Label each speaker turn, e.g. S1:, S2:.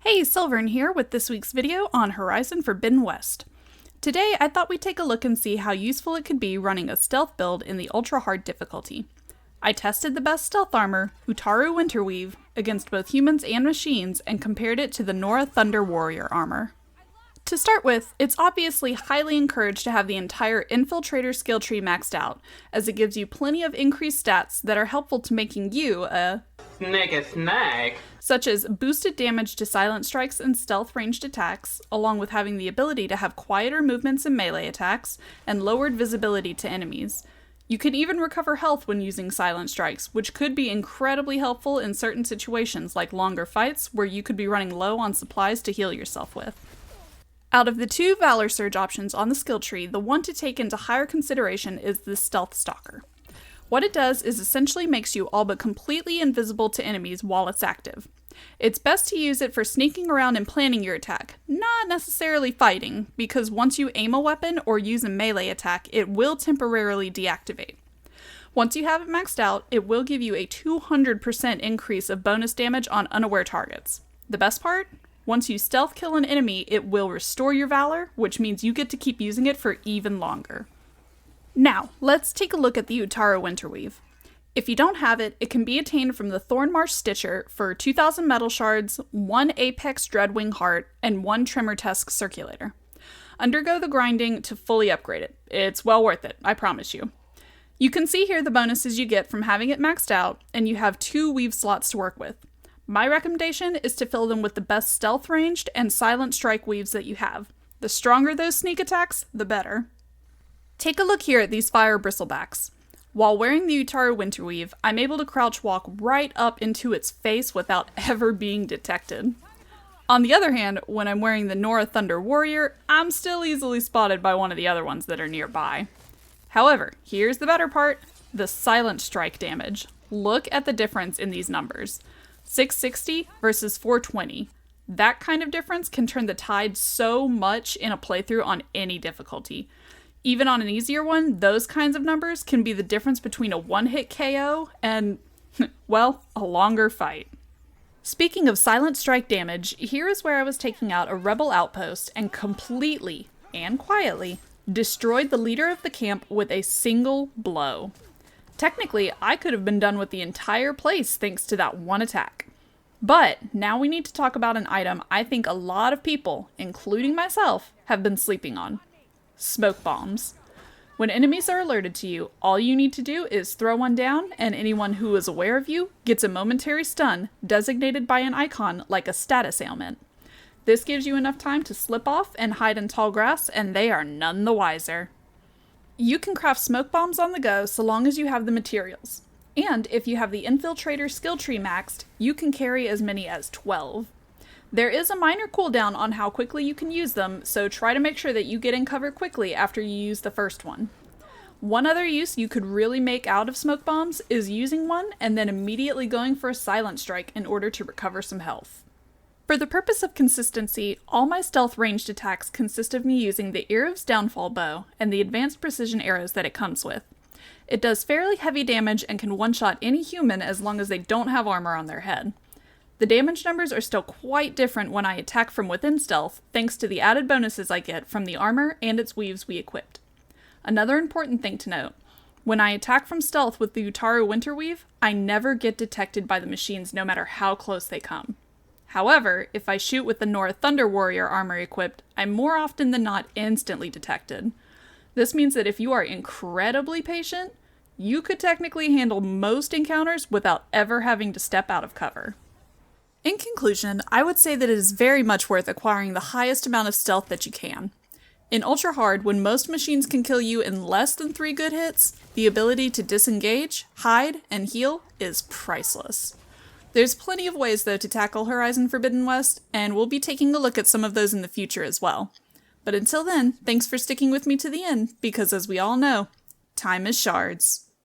S1: Hey, Silvern here with this week's video on Horizon Forbidden West. Today I thought we'd take a look and see how useful it could be running a stealth build in the ultra hard difficulty. I tested the best stealth armor, Utaru Winterweave, against both humans and machines and compared it to the Nora Thunder Warrior armor. To start with, it's obviously highly encouraged to have the entire Infiltrator skill tree maxed out, as it gives you plenty of increased stats that are helpful to making you a
S2: snack,
S1: such as boosted damage to silent strikes and stealth ranged attacks, along with having the ability to have quieter movements in melee attacks, and lowered visibility to enemies. You can even recover health when using silent strikes, which could be incredibly helpful in certain situations like longer fights where you could be running low on supplies to heal yourself with. Out of the two Valor Surge options on the skill tree, the one to take into higher consideration is the Stealth Stalker. What it does is essentially makes you all but completely invisible to enemies while it's active. It's best to use it for sneaking around and planning your attack, not necessarily fighting, because once you aim a weapon or use a melee attack, it will temporarily deactivate. Once you have it maxed out, it will give you a 200% increase of bonus damage on unaware targets. The best part? Once you stealth kill an enemy, it will restore your Valor, which means you get to keep using it for even longer. Now, let's take a look at the Utaru Winterweave. If you don't have it, it can be attained from the Thornmarsh Stitcher for 2,000 metal shards, 1 Apex Dreadwing Heart, and 1 Tremor Tusk Circulator. Undergo the grinding to fully upgrade it. It's well worth it, I promise you. You can see here the bonuses you get from having it maxed out, and you have 2 weave slots to work with. My recommendation is to fill them with the best stealth ranged and silent strike weaves that you have. The stronger those sneak attacks, the better. Take a look here at these fire bristlebacks. While wearing the Utaru Winterweave, I'm able to crouch walk right up into its face without ever being detected. On the other hand, when I'm wearing the Nora Thunder Warrior, I'm still easily spotted by one of the other ones that are nearby. However, here's the better part, the silent strike damage. Look at the difference in these numbers. 660 versus 420. That kind of difference can turn the tide so much in a playthrough on any difficulty. Even on an easier one, those kinds of numbers can be the difference between a one-hit KO and, well, a longer fight. Speaking of silent strike damage, here is where I was taking out a rebel outpost and completely, and quietly, destroyed the leader of the camp with a single blow. Technically, I could have been done with the entire place thanks to that one attack. But now we need to talk about an item I think a lot of people, including myself, have been sleeping on. Smoke bombs. When enemies are alerted to you, all you need to do is throw one down, and anyone who is aware of you gets a momentary stun designated by an icon like a status ailment. This gives you enough time to slip off and hide in tall grass, and they are none the wiser. You can craft smoke bombs on the go so long as you have the materials. And if you have the Infiltrator skill tree maxed, you can carry as many as 12. There is a minor cooldown on how quickly you can use them, so try to make sure that you get in cover quickly after you use the first one. One other use you could really make out of smoke bombs is using one and then immediately going for a silent strike in order to recover some health. For the purpose of consistency, all my stealth ranged attacks consist of me using the Ereb's Downfall bow and the advanced precision arrows that it comes with. It does fairly heavy damage and can one-shot any human as long as they don't have armor on their head. The damage numbers are still quite different when I attack from within stealth, thanks to the added bonuses I get from the armor and its weaves we equipped. Another important thing to note, when I attack from stealth with the Utaru Winterweave, I never get detected by the machines no matter how close they come. However, if I shoot with the Nora Thunder Warrior armor equipped, I'm more often than not instantly detected. This means that if you are incredibly patient, you could technically handle most encounters without ever having to step out of cover. In conclusion, I would say that it is very much worth acquiring the highest amount of stealth that you can. In Ultra Hard, when most machines can kill you in less than 3 good hits, the ability to disengage, hide, and heal is priceless. There's plenty of ways, though, to tackle Horizon Forbidden West, and we'll be taking a look at some of those in the future as well. But until then, thanks for sticking with me to the end, because as we all know, time is shards.